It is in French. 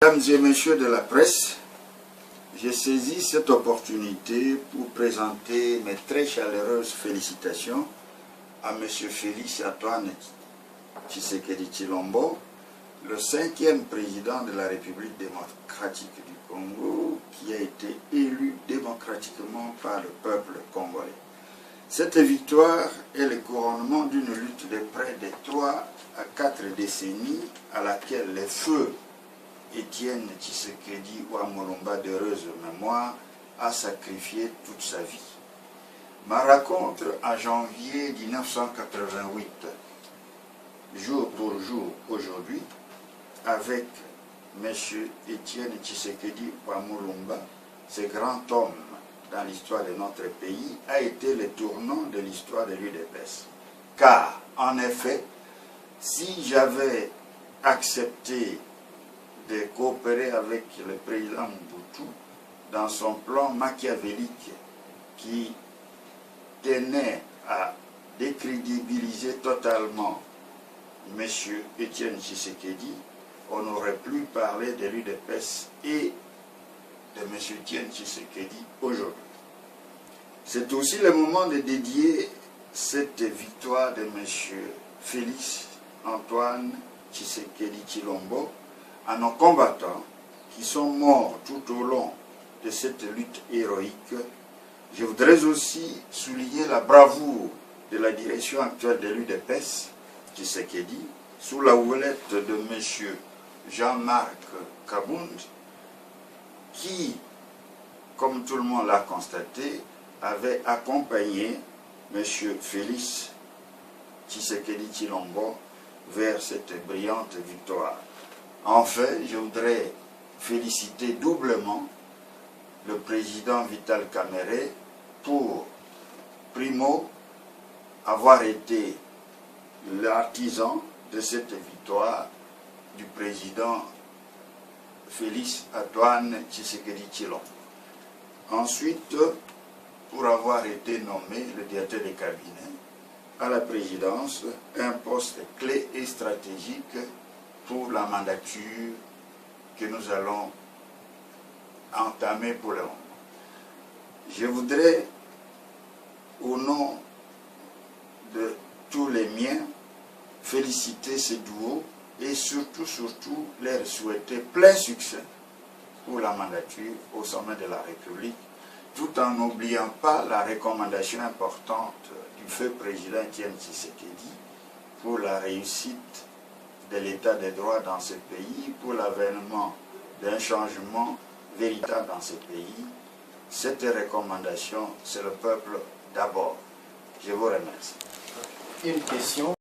Mesdames et messieurs de la presse, j'ai saisi cette opportunité pour présenter mes très chaleureuses félicitations à M. Félix Antoine Tshisekedi Tshilombo, le 5e président de la République démocratique du Congo, qui a été élu démocratiquement par le peuple congolais. Cette victoire est le couronnement d'une lutte de près de 3 à 4 décennies à laquelle les feux Étienne Tshisekedi Wamolomba d'heureuse mémoire a sacrifié toute sa vie. Ma rencontre en janvier 1988, jour pour jour aujourd'hui, avec M. Étienne Tshisekedi Wamolomba, ce grand homme dans l'histoire de notre pays, a été le tournant de l'histoire de l'UDPS. Car, en effet, si j'avais accepté de coopérer avec le président Mobutu dans son plan machiavélique qui tenait à décrédibiliser totalement M. Étienne Tshisekedi, on n'aurait plus parlé de l'UDPS et de M. Étienne Tshisekedi aujourd'hui. C'est aussi le moment de dédier cette victoire de M. Félix Antoine Tshisekedi Tshilombo à nos combattants qui sont morts tout au long de cette lutte héroïque. Je voudrais aussi souligner la bravoure de la direction actuelle de l'UDPS, Tshisekedi, sous la houlette de M. Jean-Marc Kabound, qui, comme tout le monde l'a constaté, avait accompagné M. Félix Tshisekedi Tshilombo vers cette brillante victoire. Enfin, je voudrais féliciter doublement le président Vital Kamerhe pour, primo, avoir été l'artisan de cette victoire du président Félix Antoine Tshisekedi Tshilombo. Ensuite, pour avoir été nommé le directeur des cabinets à la présidence, un poste clé et stratégique pour la mandature que nous allons entamer pour le moment. Je voudrais, au nom de tous les miens, féliciter ces duos et surtout leur souhaiter plein succès pour la mandature au sommet de la République, tout en n'oubliant pas la recommandation importante du feu président Étienne Tshisekedi pour la réussite de l'état de droit dans ce pays, pour l'avènement d'un changement véritable dans ce pays. Cette recommandation, c'est le peuple d'abord. Je vous remercie. Une question.